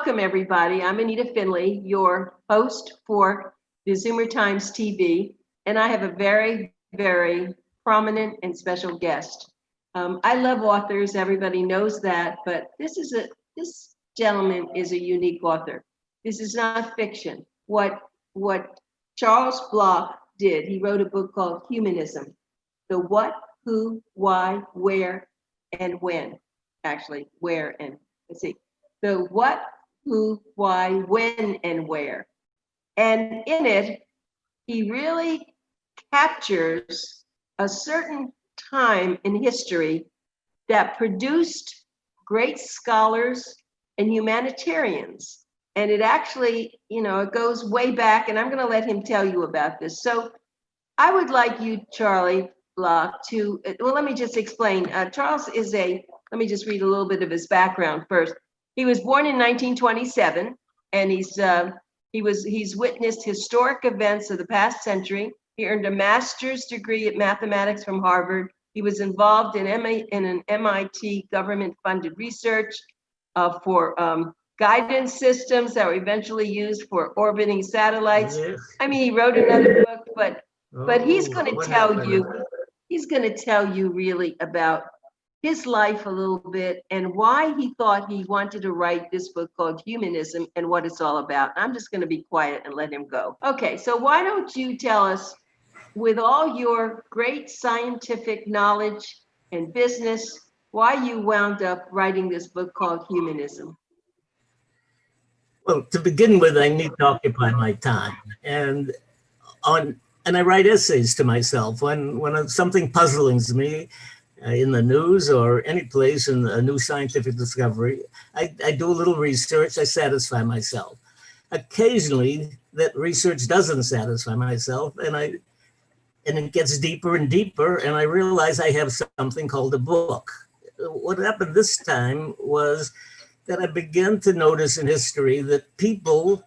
welcome everybody. I'm Anita Finley, your host for the Zoomer Times TV, and I have a very, very prominent and special guest. I love authors, everybody knows that, but this gentleman is a unique author. This is not fiction. What Charles Bloch did, he wrote a book called Humanism, the what, who, why, where, and when. Actually, where and, let's see, the what, who, why, when, and where. And in it, he really captures a certain time in history that produced great scholars and humanitarians. And it actually, it goes way back, and I'm going to let him tell you about this. So I would like you, Charlie Bloch, let me just explain. Charles let me just read a little bit of his background first. He was born in 1927, and he's witnessed historic events of the past century. He earned a master's degree at mathematics from Harvard. He was involved in an MIT government-funded research for guidance systems that were eventually used for orbiting satellites. Yes. I mean, he wrote another book, but he's going to tell you. He's going to tell you really about his life a little bit and why he thought he wanted to write this book called Humanism and what it's all about. I'm just going to be quiet and let him go. Okay, so why don't you tell us, with all your great scientific knowledge and business, why you wound up writing this book called Humanism? Well, to begin with, I need to occupy my time. And I write essays to myself when something puzzles me in the news or any place in a new scientific discovery. I do a little research, I satisfy myself. Occasionally, that research doesn't satisfy myself, and it gets deeper and deeper, and I realize I have something called a book. What happened this time was that I began to notice in history that people,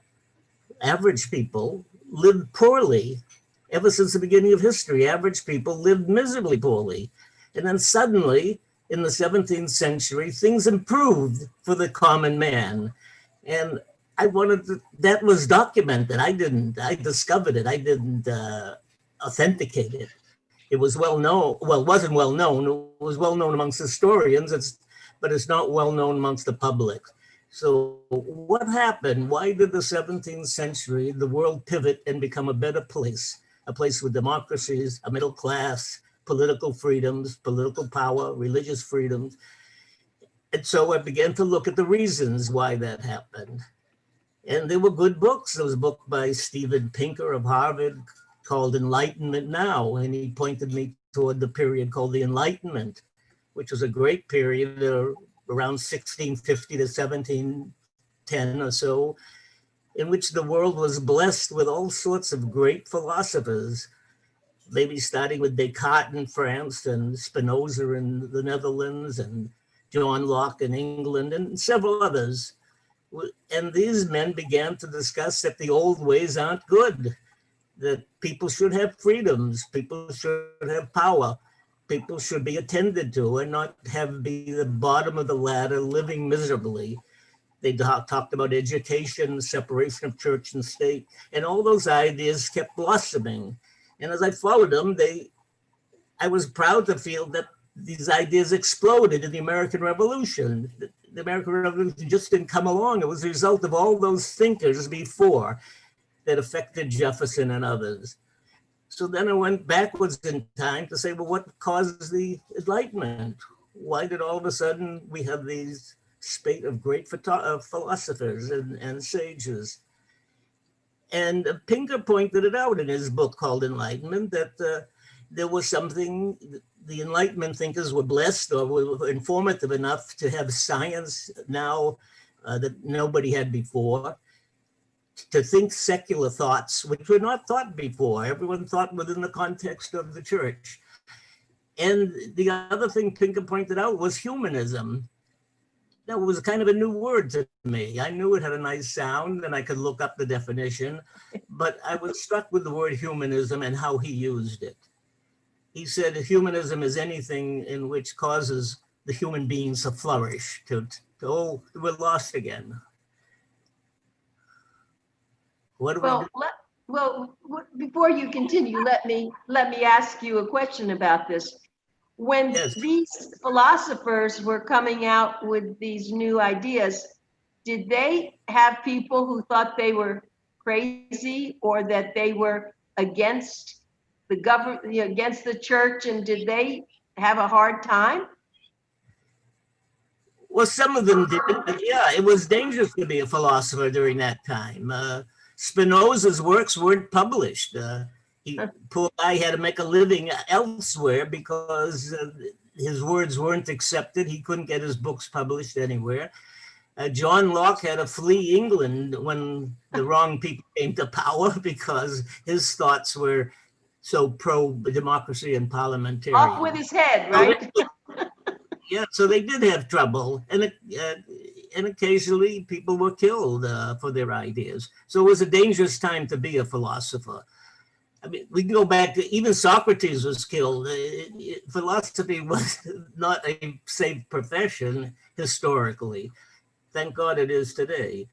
average people, lived poorly. Ever since the beginning of history, average people lived miserably poorly. And then suddenly, in the 17th century, things improved for the common man. And that was documented. I discovered it. I didn't authenticate it. It was well known. Well, it wasn't well known. It was well known amongst historians, but it's not well known amongst the public. So what happened? Why did the 17th century, the world pivot and become a better place? A place with democracies, a middle class, political freedoms, political power, religious freedoms. And so I began to look at the reasons why that happened. And there were good books. There was a book by Steven Pinker of Harvard called Enlightenment Now. And he pointed me toward the period called the Enlightenment, which was a great period around 1650 to 1710 or so, in which the world was blessed with all sorts of great philosophers, maybe starting with Descartes in France and Spinoza in the Netherlands and John Locke in England and several others. And these men began to discuss that the old ways aren't good, that people should have freedoms, people should have power, people should be attended to and not be the bottom of the ladder living miserably. They talked about education, separation of church and state, and all those ideas kept blossoming. And as I followed them, I was proud to feel that these ideas exploded in the American Revolution. The American Revolution just didn't come along. It was a result of all those thinkers before that affected Jefferson and others. So then I went backwards in time to say, well, what caused the Enlightenment? Why did all of a sudden we have these spate of great philosophers and sages? And Pinker pointed it out in his book called Enlightenment, that there was something, the Enlightenment thinkers were blessed or were informative enough to have science now that nobody had before, to think secular thoughts, which were not thought before. Everyone thought within the context of the church. And the other thing Pinker pointed out was humanism. That was kind of a new word to me. I knew it had a nice sound and I could look up the definition, but I was struck with the word humanism and how he used it. He said humanism is anything in which causes the human beings to flourish, oh, we're lost again. What do we do? Before you continue, let me ask you a question about this. When Yes. these philosophers were coming out with these new ideas, did they have people who thought they were crazy or that they were against the government, against the church, and did they have a hard time? Well, some of them did, but yeah, it was dangerous to be a philosopher during that time. Spinoza's works weren't published. Poor guy had to make a living elsewhere because his words weren't accepted. He couldn't get his books published anywhere. John Locke had to flee England when the wrong people came to power because his thoughts were so pro-democracy and parliamentarian. Off with his head, right? Yeah, so they did have trouble, and occasionally people were killed for their ideas. So it was a dangerous time to be a philosopher. I mean, we can go back to even Socrates was killed. Philosophy was not a safe profession historically. Thank God it is today.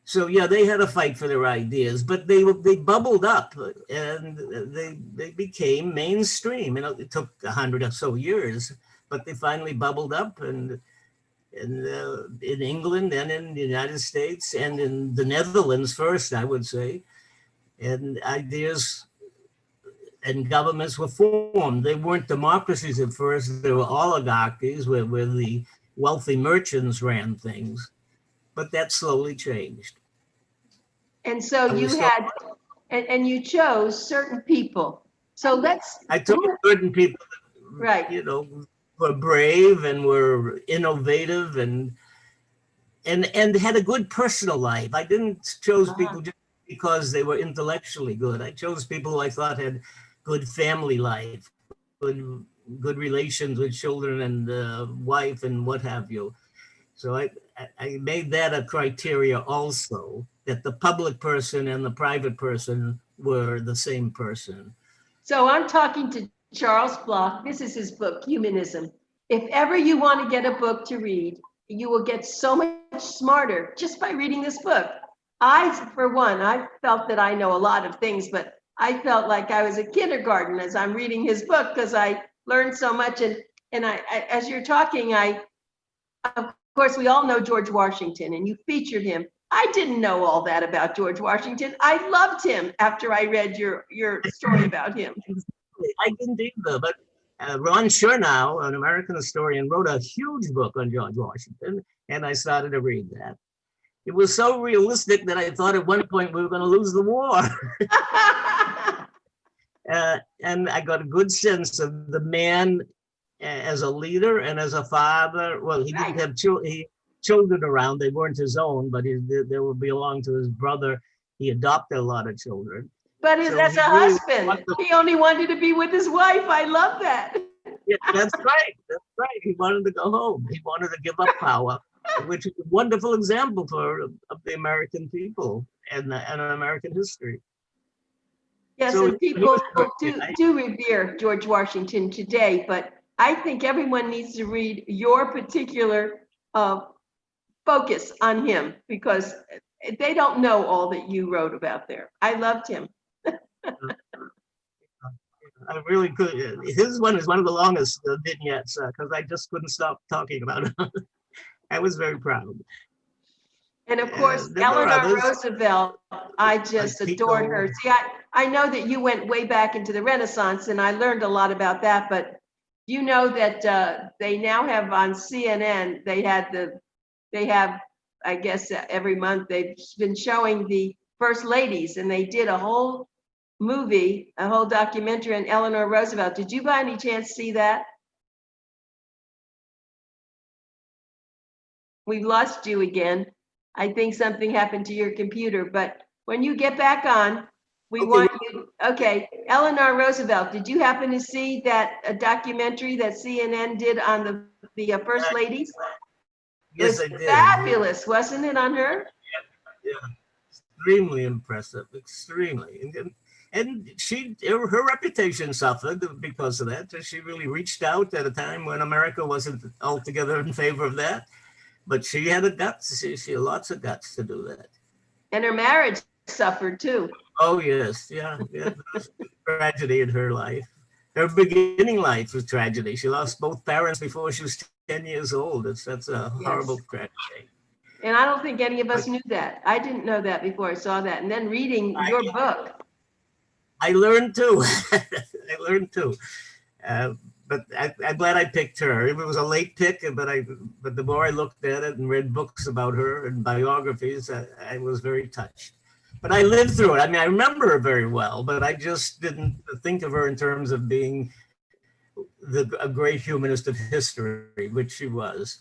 So yeah, they had to fight for their ideas, but they bubbled up and they became mainstream. It took 100 or so years, but they finally bubbled up and in England and in the United States and in the Netherlands first, I would say. And ideas and governments were formed. They weren't democracies at first. They were oligarchies where the wealthy merchants ran things, but that slowly changed. And so you had, and you chose certain people. So I took certain people that, right, were brave and were innovative and had a good personal life. I didn't choose people just because they were intellectually good. I chose people who I thought had good family life, good relations with children and wife and what have you. So I made that a criteria also, that the public person and the private person were the same person. So I'm talking to Charles Bloch. This is his book, Humanism. If ever you want to get a book to read, you will get so much smarter just by reading this book. For one, I felt that I know a lot of things, but I felt like I was a kindergarten as I'm reading his book because I learned so much. And I, as you're talking, of course, we all know George Washington, and you featured him. I didn't know all that about George Washington. I loved him after I read your story about him. I didn't either, but Ron Chernow, an American historian, wrote a huge book on George Washington, and I started to read that. It was so realistic that I thought at one point we were going to lose the war. And I got a good sense of the man as a leader and as a father. Well, he didn't have children around. They weren't his own, but they would belong to his brother. He adopted a lot of children. But as a husband, he only wanted to be with his wife. I love that. Yeah, that's right. That's right. He wanted to go home. He wanted to give up power, which is a wonderful example of the American people and American history. Yes, so and people do revere George Washington today, but I think everyone needs to read your particular focus on him because they don't know all that you wrote about there. I loved him. I really could. His one is one of the longest vignettes because I just couldn't stop talking about it. I was very proud. And of course, Eleanor Roosevelt, I just adored her. See, I know that you went way back into the Renaissance, and I learned a lot about that. But you know that they now have on CNN. They have, I guess, every month they've been showing the first ladies, and they did a whole movie, a whole documentary on Eleanor Roosevelt. Did you by any chance see that? We've lost you again. I think something happened to your computer, but when you get back on, we want you. Okay, Eleanor Roosevelt, did you happen to see that documentary that CNN did on the first ladies? Yes, I did. Fabulous, wasn't it, on her? Yeah, extremely impressive, extremely. And her reputation suffered because of that. She really reached out at a time when America wasn't altogether in favor of that. But she had the guts. She had lots of guts to do that. And her marriage suffered too. Oh, yes. Yeah. Yeah. That was a tragedy in her life. Her beginning life was tragedy. She lost both parents before she was 10 years old. That's a horrible Yes. tragedy. And I don't think any of us But knew that. I didn't know that before I saw that. And then reading your book. I learned too. I learned too. Uh, but I'm glad I picked her. It was a late pick, but the more I looked at it and read books about her and biographies, I was very touched. But I lived through it. I mean, I remember her very well, but I just didn't think of her in terms of being a great humanist of history, which she was.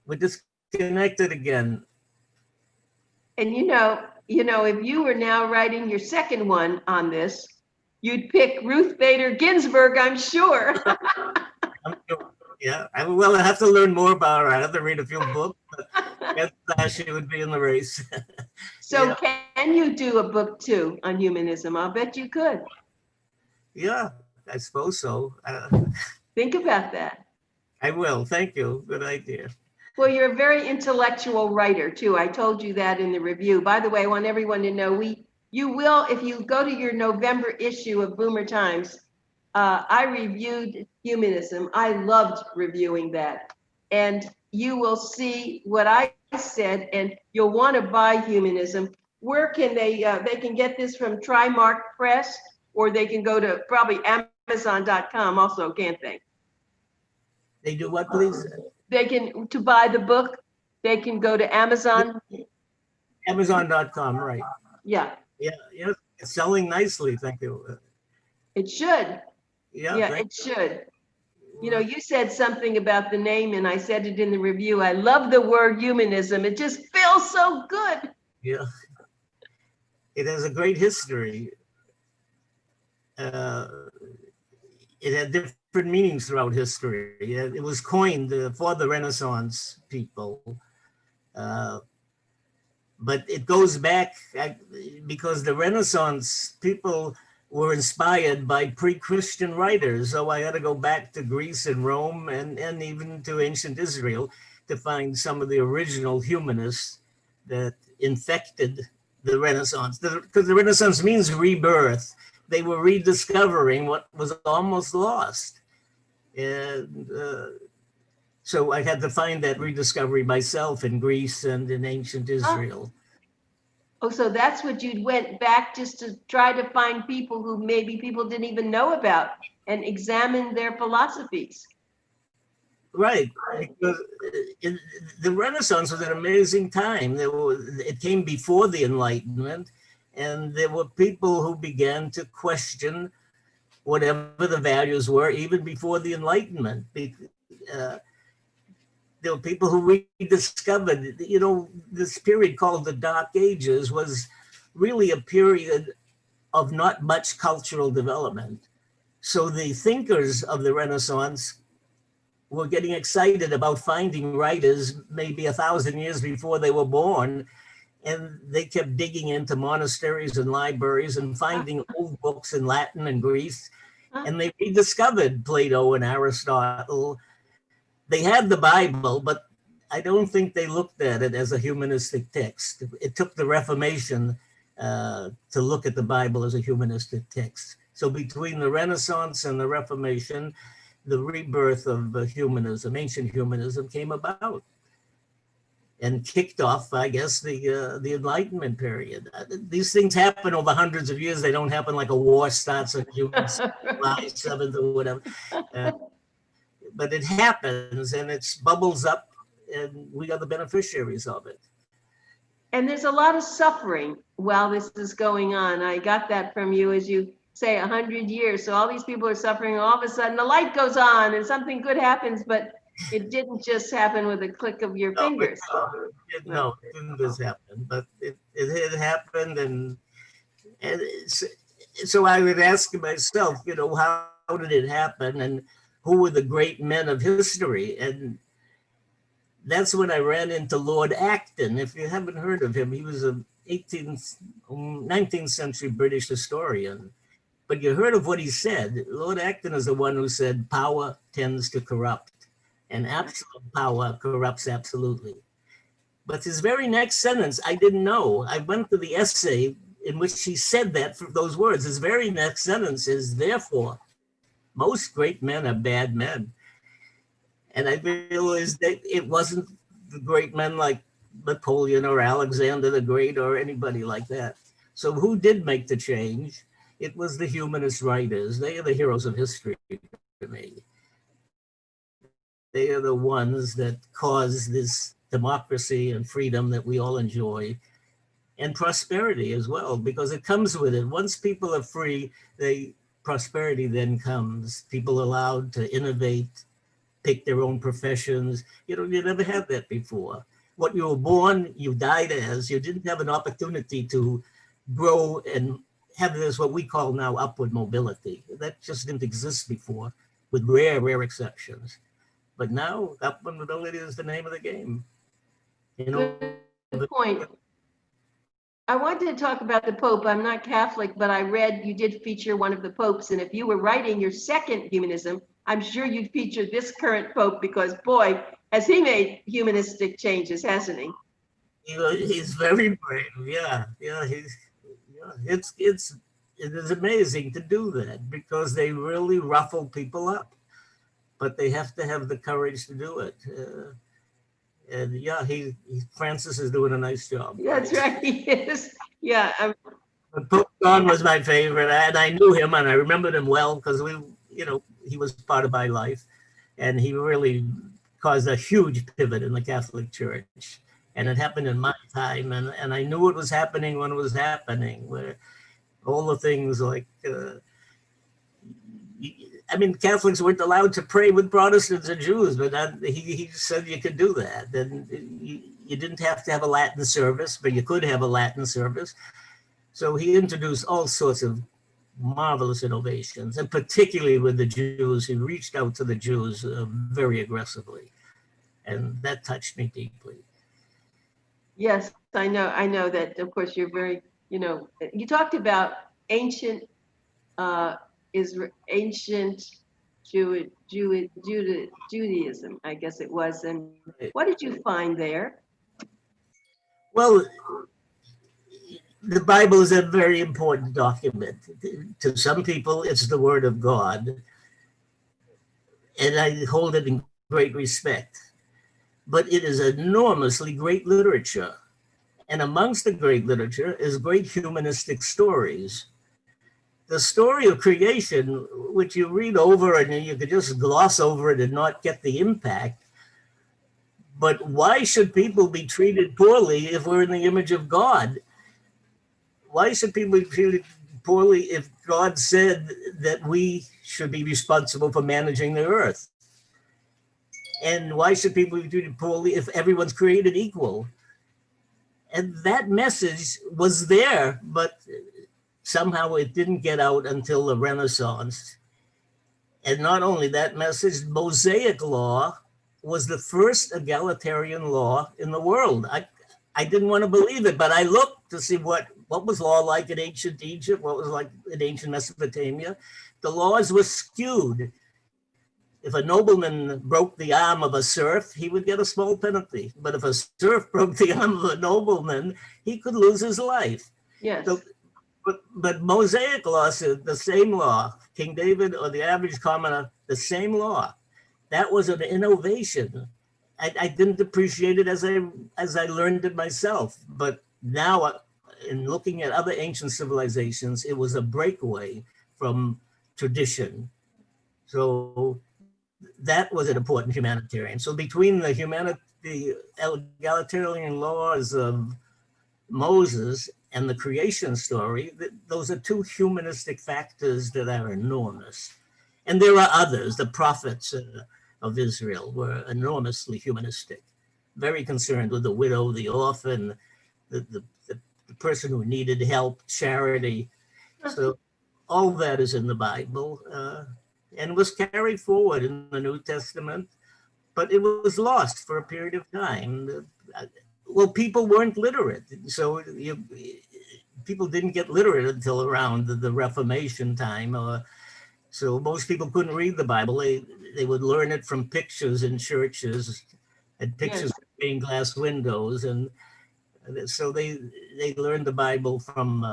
We disconnected again. And if you were now writing your second one on this, you'd pick Ruth Bader Ginsburg, I'm sure. Yeah, well, I have to learn more about her. I have to read a few books, but I guess she would be in the race. So Yeah. can you do a book too on humanism? I'll bet you could. Yeah, I suppose so. Think about that. I will. Thank you. Good idea. Well, you're a very intellectual writer too. I told you that in the review. By the way, I want everyone to know you will, if you go to your November issue of Boomer Times, I reviewed Humanism. I loved reviewing that. And you will see what I said, and you'll want to buy Humanism. Where can they can get this from Trimark Press, or they can go to probably Amazon.com also, can't they? They do what, please? They can, to buy the book, they can go to Amazon. Amazon.com, right. Yeah, Yeah, it's selling nicely. Thank you. it should. Yeah, it should. You said something about the name, and I said it in the review. I love the word humanism. It just feels so good. Yeah, it has a great history. It had different meanings throughout history. It was coined for the Renaissance people. But it goes back because the Renaissance people were inspired by pre-Christian writers. So I had to go back to Greece and Rome and even to ancient Israel to find some of the original humanists that infected the Renaissance. Because the Renaissance means rebirth. They were rediscovering what was almost lost. And so I had to find that rediscovery myself in Greece and in ancient Israel. Oh, so that's what you went back just to try to find people who maybe people didn't even know about and examine their philosophies. Right, because the Renaissance was an amazing time. It came before the Enlightenment, and there were people who began to question whatever the values were even before the Enlightenment. There were people who rediscovered, this period called the Dark Ages was really a period of not much cultural development. So the thinkers of the Renaissance were getting excited about finding writers maybe 1,000 years before they were born. And they kept digging into monasteries and libraries and finding old books in Latin and Greece. And they rediscovered Plato and Aristotle. They had the Bible, but I don't think they looked at it as a humanistic text. It took the Reformation to look at the Bible as a humanistic text. So between the Renaissance and the Reformation, the rebirth of humanism, ancient humanism, came about and kicked off, I guess, the Enlightenment period. These things happen over hundreds of years. They don't happen like a war starts on June 7th or whatever. But it happens and it bubbles up and we are the beneficiaries of it. And there's a lot of suffering while this is going on. I got that from you, as you say, 100 years. So all these people are suffering, and all of a sudden the light goes on and something good happens, but it didn't just happen with a click of your fingers. No, it didn't just happen, but it had happened. And so I would ask myself, how did it happen? And who were the great men of history? And that's when I ran into Lord Acton. If you haven't heard of him, he was a 19th century British historian. But you heard of what he said. Lord Acton is the one who said power tends to corrupt, and absolute power corrupts absolutely. But his very next sentence, I didn't know. I went to the essay in which she said that for those words. His very next sentence is, therefore, most great men are bad men. And I realized that it wasn't the great men like Napoleon or Alexander the Great or anybody like that. So who did make the change? It was the humanist writers. They are the heroes of history to me. They are the ones that caused this democracy and freedom that we all enjoy, and prosperity as well, because it comes with it. Once people are free, prosperity then comes. People allowed to innovate, pick their own professions. You never had that before. What you were born, you died as. You didn't have an opportunity to grow and have this, what we call now, upward mobility. That just didn't exist before, with rare exceptions. But now, upward mobility is the name of the game. Good point. I wanted to talk about the Pope. I'm not Catholic, but I read you did feature one of the popes. And if you were writing your second humanism, I'm sure you'd feature this current Pope, because boy, has he made humanistic changes, hasn't he? He's very brave. Yeah. It is amazing to do that, because they really ruffle people up, but they have to have the courage to do it. And yeah, Francis is doing a nice job. That's right, he is. Yeah. But Pope John was my favorite, and I knew him, and I remembered him well, because he was part of my life, and he really caused a huge pivot in the Catholic Church. And it happened in my time, and I knew it was happening when it was happening, where all the things like, Catholics weren't allowed to pray with Protestants and Jews, but he said you could do that. And you didn't have to have a Latin service, but you could have a Latin service. So he introduced all sorts of marvelous innovations, and particularly with the Jews. He reached out to the Jews very aggressively, and that touched me deeply. Yes, I know that, of course, you're very, you talked about ancient Judaism, I guess it was. And what did you find there? Well, the Bible is a very important document. To some people, it's the word of God, and I hold it in great respect. But it is enormously great literature. And amongst the great literature is great humanistic stories. The story of creation, which you read over and you could just gloss over it and not get the impact. But why should people be treated poorly if we're in the image of God? Why should people be treated poorly if God said that we should be responsible for managing the earth? And why should people be treated poorly if everyone's created equal? And that message was there, but somehow it didn't get out until the Renaissance. And not only that message, Mosaic law was the first egalitarian law in the world. I didn't want to believe it, but I looked to see what was law like in ancient Egypt, what was like in ancient Mesopotamia. The laws were skewed. If a nobleman broke the arm of a serf, he would get a small penalty. But if a serf broke the arm of a nobleman, he could lose his life. Yes. So, but Mosaic law said the same law, King David or the average commoner, the same law. That was an innovation. I didn't appreciate it as I learned it myself. But now, in looking at other ancient civilizations, it was a breakaway from tradition. So that was an important humanitarian. So between the egalitarian laws of Moses and the creation story, those are two humanistic factors that are enormous. And there are others. The prophets of Israel were enormously humanistic, very concerned with the widow, the orphan, the person who needed help, charity. So all that is in the Bible. And was carried forward in the New Testament, but it was lost for a period of time. Well, people weren't literate, so people didn't get literate until around the Reformation time. So most people couldn't read the Bible. They would learn it from pictures in churches, and pictures stained glass windows, and so they learned the Bible from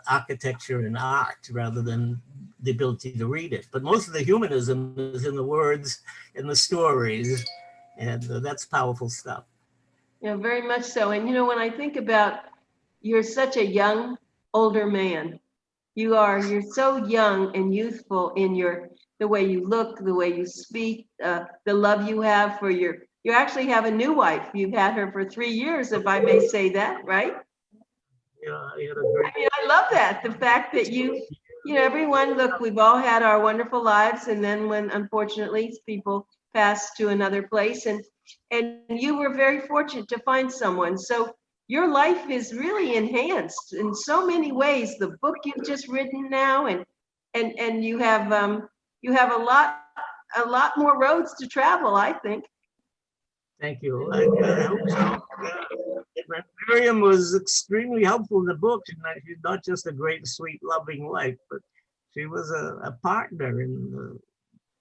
architecture and art rather than the ability to read it. But most of the humanism is in the words, in the stories, and that's powerful stuff. Yeah, very much so. And when I think about, you're such a young, older man. You're so young and youthful in the way you look, the way you speak, the love you have for you actually have a new wife. You've had her for 3 years, if I may say that, right? Yeah, I had a great. I mean, I love that. The fact that everyone, look, we've all had our wonderful lives. And then when, unfortunately, people pass to another place, and you were very fortunate to find someone. So your life is really enhanced in so many ways. The book you've just written now, and you have a lot more roads to travel, I think. Thank you. I hope so. Miriam was extremely helpful in the book. She's not just a great, sweet, loving wife, but she was a partner in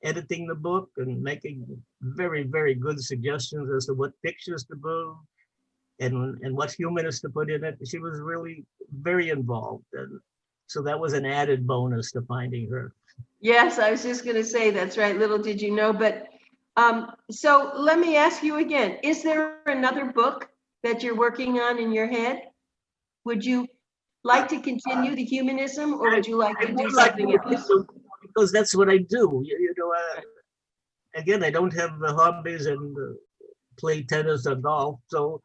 editing the book and making very, very good suggestions as to what pictures to move and what humanists to put in it. She was really very involved. And so that was an added bonus to finding her. Yes, I was just going to say, that's right. Little did you know. But so let me ask you again, is there another book that you're working on in your head? Would you like to continue the humanism, or would you like to do something else? Because that's what I do. Again, I don't have the hobbies and play tennis or golf. So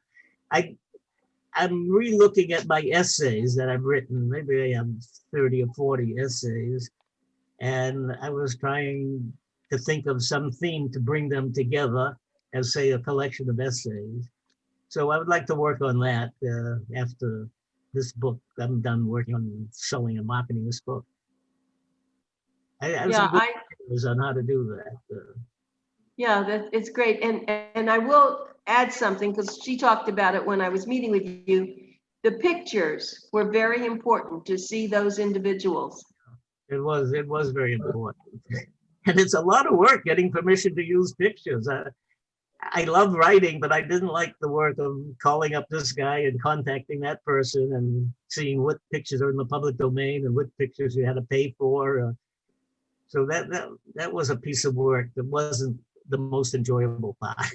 I'm re-looking at my essays that I've written. Maybe I have 30 or 40 essays. And I was trying to think of some theme to bring them together as, say, a collection of essays. So I would like to work on that after this book. I'm done working on selling and marketing this book. I have some good ideas on how to do that. Yeah, it's great. And I will add something, because she talked about it when I was meeting with you. The pictures were very important, to see those individuals. It was very important. And it's a lot of work getting permission to use pictures. I love writing, but I didn't like the work of calling up this guy and contacting that person and seeing what pictures are in the public domain and what pictures you had to pay for. So that was a piece of work that wasn't the most enjoyable part.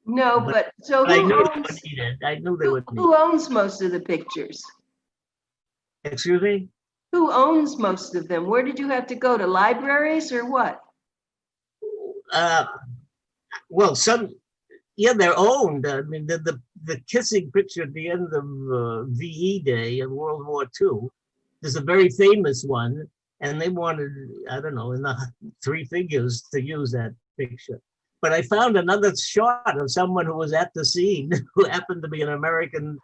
No, but so I knew they would need it. I knew they would need it. Who owns most of the pictures? Excuse me? Who owns most of them? Where did you have to go, to libraries or what? Well, they're owned. I mean, the kissing picture at the end of VE Day in World War II is a very famous one, and they wanted, I don't know, in the 3 figures to use that picture. But I found another shot of someone who was at the scene who happened to be an American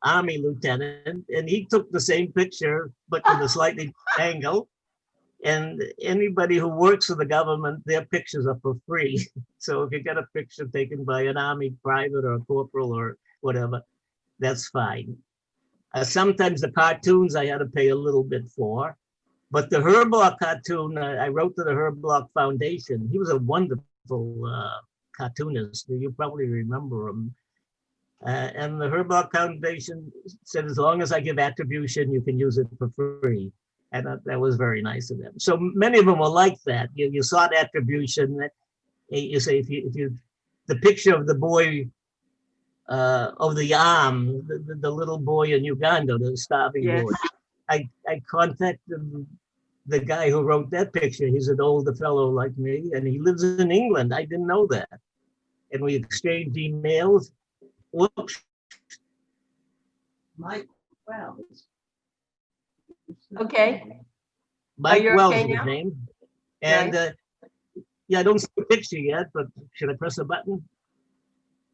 Army lieutenant, and he took the same picture, but with a slightly angle. And anybody who works for the government, their pictures are for free. So if you get a picture taken by an Army private or a corporal or whatever, that's fine. Sometimes the cartoons I had to pay a little bit for, but the Herblock cartoon, I wrote to the Herblock Foundation. He was a wonderful cartoonist. You probably remember him. And the Herblock Foundation said, as long as I give attribution, you can use it for free. And that was very nice of them. So many of them were like that. You sought attribution. You say, if you the picture of the boy of the arm, the little boy in Uganda, the starving boy. I contacted the guy who wrote that picture. He's an older fellow like me, and he lives in England. I didn't know that. And we exchanged emails. Whoops. Mike Wells. Okay. Mike Wells is his now? name. And yeah, I don't see the picture yet, but should I press a button?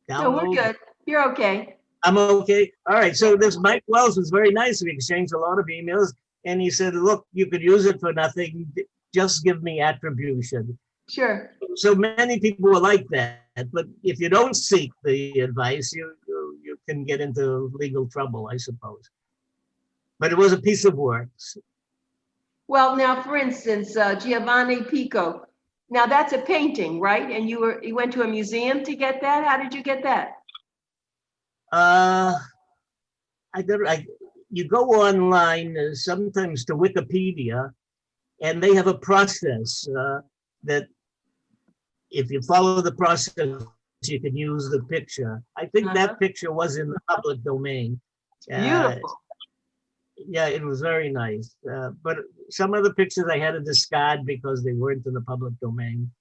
No, we're good. You're okay. I'm okay. All right. So this Mike Wells was very nice. We exchanged a lot of emails, and he said, look, you could use it for nothing. Just give me attribution. Sure. So many people were like that. But if you don't seek the advice, you can get into legal trouble, I suppose. But it was a piece of work. Well, now, for instance, Giovanni Pico. Now that's a painting, right? And you went to a museum to get that? How did you get that? Uh, you go online sometimes to Wikipedia, and they have a process that if you follow the process, you can use the picture. I think that picture was in the public domain. Beautiful. Yeah, it was very nice. But some of the pictures I had to discard because they weren't in the public domain.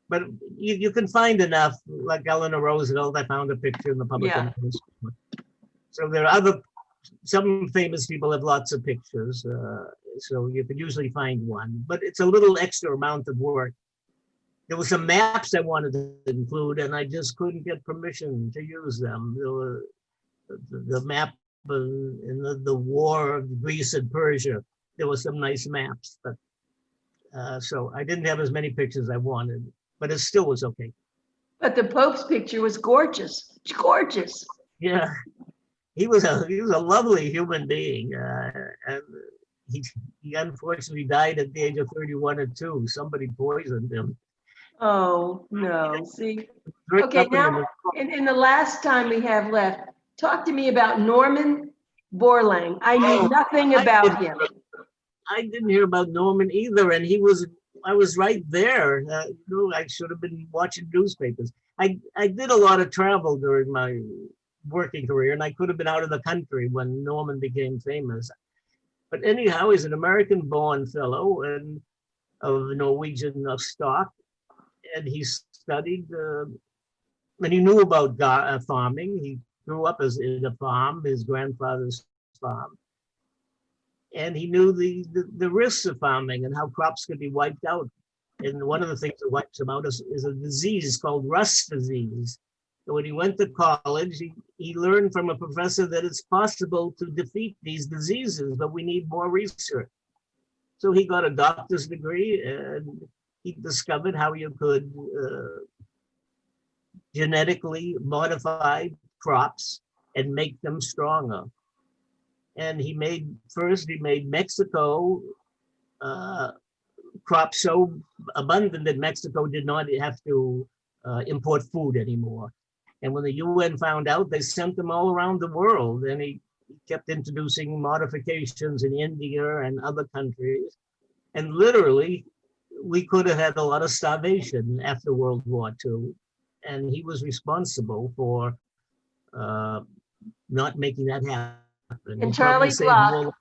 But you can find enough, like Eleanor Roosevelt, I found a picture in the public Yeah. domain. So there are some famous people have lots of pictures. So you can usually find one, but it's a little extra amount of work. There were some maps I wanted to include, and I just couldn't get permission to use them. There were the map in the war of Greece and Persia. There were some nice maps, but so I didn't have as many pictures as I wanted, but it still was okay. But the Pope's picture was gorgeous. It's gorgeous. Yeah, he was a lovely human being, and he unfortunately died at the age of 31 or 2. Somebody poisoned him. Oh, no. See? Okay, now, in the last time we have left, talk to me about Norman Borlaug. I knew nothing about him. I didn't hear about Norman either, and I was right there. I should have been watching newspapers. I did a lot of travel during my working career, and I could have been out of the country when Norman became famous. But anyhow, he's an American-born fellow and of Norwegian stock, and he studied, and he knew about farming. He grew up in a farm, his grandfather's farm, and he knew the risks of farming and how crops could be wiped out. And one of the things that wipes them out is a disease called rust disease. So when he went to college, he learned from a professor that it's possible to defeat these diseases, but we need more research. So he got a doctor's degree, and he discovered how you could genetically modify crops and make them stronger. And he made Mexico crops so abundant that Mexico did not have to import food anymore. And when the UN found out, they sent them all around the world, and he kept introducing modifications in India and other countries. And literally, we could have had a lot of starvation after World War II. And he was responsible for not making that happen. And Charlie Block,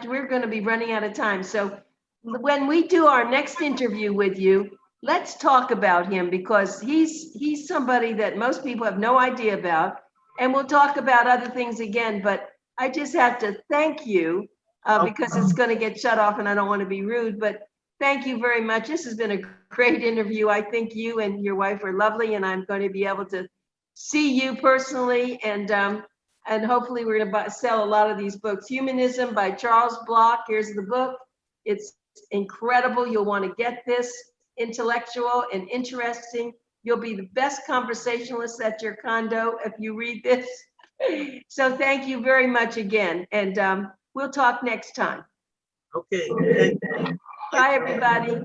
we're going to be running out of time. So when we do our next interview with you, let's talk about him, because he's somebody that most people have no idea about. And we'll talk about other things again, but I just have to thank you because it's going to get shut off and I don't want to be rude, but thank you very much. This has been a great interview. I think you and your wife are lovely, and I'm going to be able to see you personally, and hopefully we're going to sell a lot of these books. Humanism by Charles Block. Here's the book. It's incredible. You'll want to get this. Intellectual and interesting. You'll be the best conversationalist at your condo if you read this. So thank you very much again, and we'll talk next time. Okay. Bye, everybody.